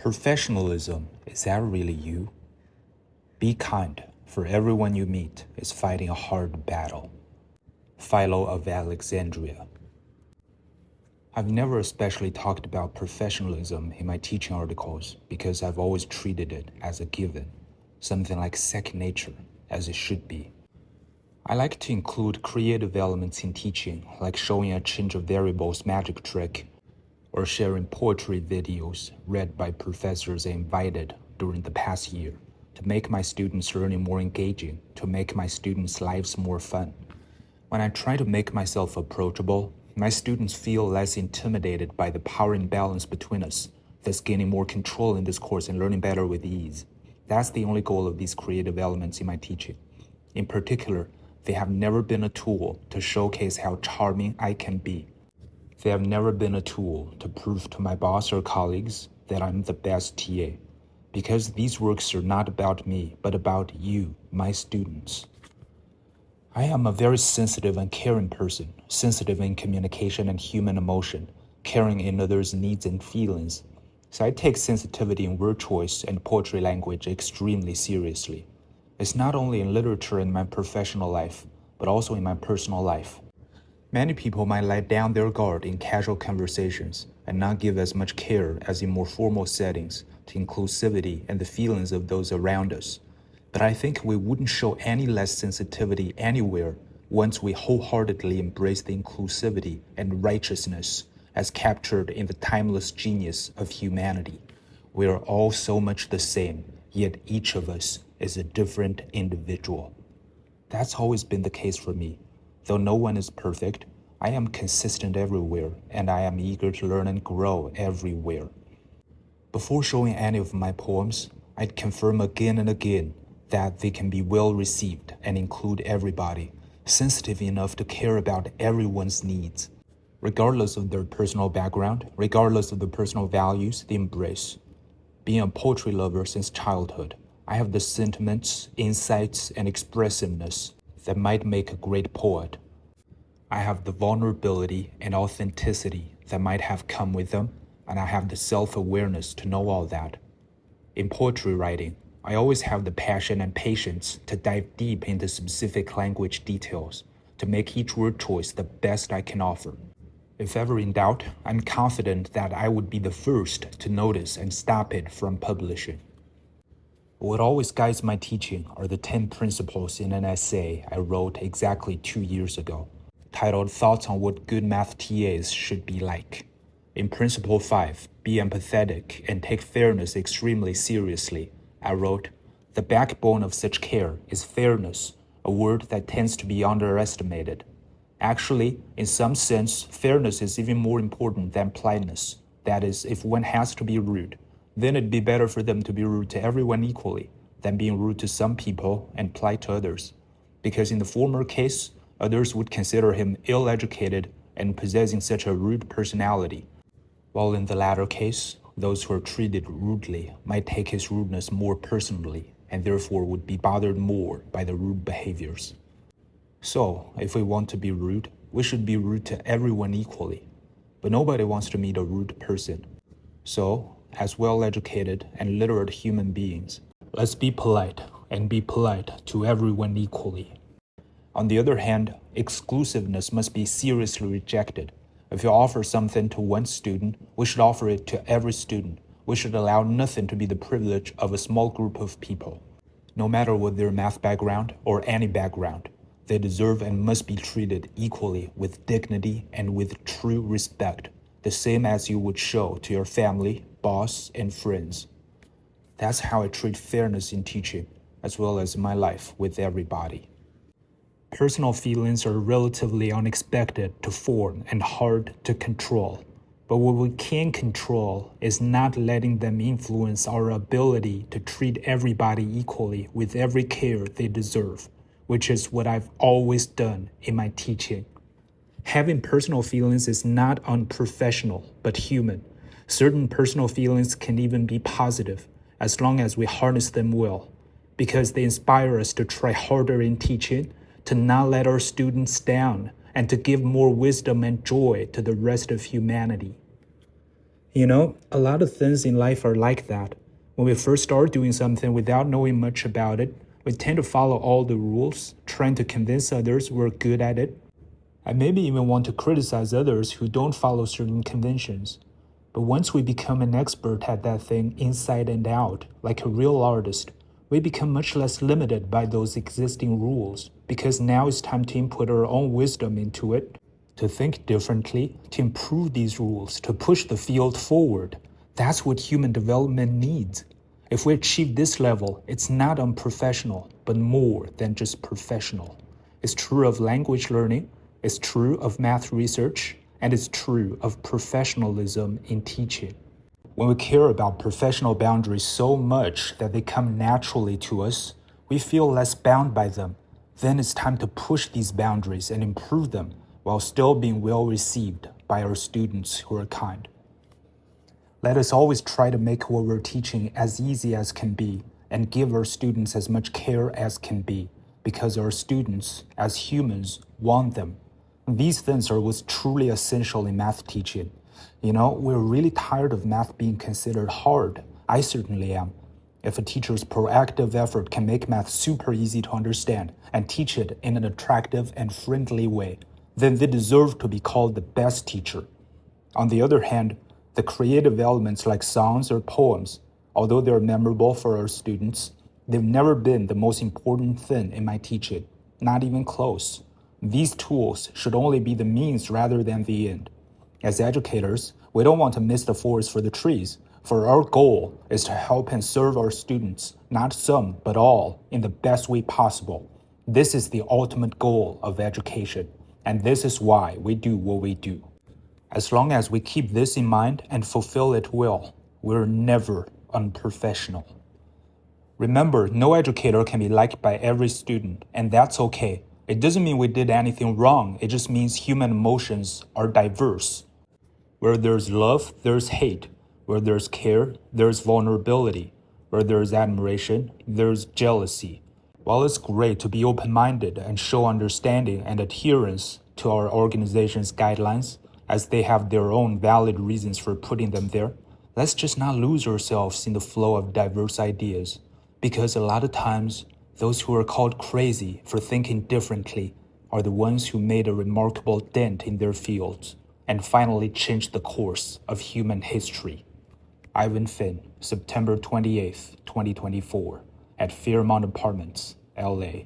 Professionalism, is that really you? Be kind, for everyone you meet is fighting a hard battle. Philo of Alexandria. I've never especially talked about professionalism in my teaching articles because I've always treated it as a given, something like second nature, as it should be. I like to include creative elements in teaching, like showing a change of variables magic trick, or sharing poetry videos read by professors I invited during the past year, to make my students' learning more engaging, to make my students' lives more fun. When I try to make myself approachable, my students feel less intimidated by the power imbalance between us, thus gaining more control in this course and learning better with ease. That's the only goal of these creative elements in my teaching. In particular, they have never been a tool to showcase how charming I can be. They have never been a tool to prove to my boss or colleagues that I'm the best TA, because these works are not about me, but about you, my students. I am a very sensitive and caring person, sensitive in communication and human emotion, caring in others' needs and feelings. So I take sensitivity in word choice and poetry language extremely seriously. It's not only in literature in my professional life, but also in my personal life. Many people might let down their guard in casual conversations and not give as much care as in more formal settings to inclusivity and the feelings of those around us. But I think we wouldn't show any less sensitivity anywhere once we wholeheartedly embrace the inclusivity and righteousness as captured in the timeless genius of humanity. We are all so much the same, yet each of us is a different individual. That's always been the case for me. Though no one is perfect, I am consistent everywhere, and I am eager to learn and grow everywhere. Before showing any of my poems, I'd confirm again and again that they can be well received and include everybody, sensitive enough to care about everyone's needs, regardless of their personal background, regardless of the personal values they embrace. Being a poetry lover since childhood, I have the sentiments, insights, and expressiveness that might make a great poet. I have the vulnerability and authenticity that might have come with them, and I have the self-awareness to know all that. In poetry writing, I always have the passion and patience to dive deep into specific language details, to make each word choice the best I can offer. If ever in doubt, I'm confident that I would be the first to notice and stop it from publishing. What always guides my teaching are the 10 principles in an essay I wrote exactly 2 years ago, titled Thoughts on What Good Math TAs Should Be Like. In Principle 5, Be Empathetic and Take Fairness Extremely Seriously, I wrote, The backbone of such care is fairness, a word that tends to be underestimated. Actually, in some sense, fairness is even more important than politeness. That is, if one has to be rude, then it'd be better for them to be rude to everyone equally than being rude to some people and polite to others. Because in the former case, others would consider him ill-educated and possessing such a rude personality, while in the latter case, those who are treated rudely might take his rudeness more personally and therefore would be bothered more by the rude behaviors. So, if we want to be rude, we should be rude to everyone equally. But nobody wants to meet a rude person. So, as well-educated and literate human beings, let's be polite and be polite to everyone equally. On the other hand, exclusiveness must be seriously rejected. If you offer something to one student, we should offer it to every student. We should allow nothing to be the privilege of a small group of people. No matter what their math background or any background, they deserve and must be treated equally with dignity and with true respect, the same as you would show to your family, boss, and friends. That's how I treat fairness in teaching, as well as in my life with everybody. Personal feelings are relatively unexpected to form and hard to control. But what we can control is not letting them influence our ability to treat everybody equally with every care they deserve, which is what I've always done in my teaching. Having personal feelings is not unprofessional, but human. Certain personal feelings can even be positive, as long as we harness them well, because they inspire us to try harder in teaching, to not let our students down, and to give more wisdom and joy to the rest of humanity. A lot of things in life are like that. When we first start doing something without knowing much about it, we tend to follow all the rules, trying to convince others we're good at it. I maybe even want to criticize others who don't follow certain conventions. But once we become an expert at that thing inside and out, like a real artist, we become much less limited by those existing rules because now it's time to input our own wisdom into it, to think differently, to improve these rules, to push the field forward. That's what human development needs. If we achieve this level, it's not unprofessional, but more than just professional. It's true of language learning, it's true of math research, and it's true of professionalism in teaching. When we care about professional boundaries so much that they come naturally to us, we feel less bound by them. Then it's time to push these boundaries and improve them while still being well received by our students who are kind. Let us always try to make what we're teaching as easy as can be and give our students as much care as can be because our students, as humans, want them. These things are what's truly essential in math teaching. We're really tired of math being considered hard. I certainly am. If a teacher's proactive effort can make math super easy to understand and teach it in an attractive and friendly way, then they deserve to be called the best teacher. On the other hand, the creative elements like songs or poems, although they're memorable for our students, they've never been the most important thing in my teaching, not even close. These tools should only be the means rather than the end. As educators, we don't want to miss the forest for the trees, for our goal is to help and serve our students, not some, but all, in the best way possible. This is the ultimate goal of education, and this is why we do what we do. As long as we keep this in mind and fulfill it well, we're never unprofessional. Remember, no educator can be liked by every student, and that's okay. It doesn't mean we did anything wrong, it just means human emotions are diverse. Where there's love, there's hate. Where there's care, there's vulnerability. Where there's admiration, there's jealousy. While it's great to be open-minded and show understanding and adherence to our organization's guidelines, as they have their own valid reasons for putting them there, let's just not lose ourselves in the flow of diverse ideas. Because a lot of times, those who are called crazy for thinking differently are the ones who made a remarkable dent in their fields and finally changed the course of human history. Ivan Finn, September 28th, 2024, at Fairmont Apartments, LA.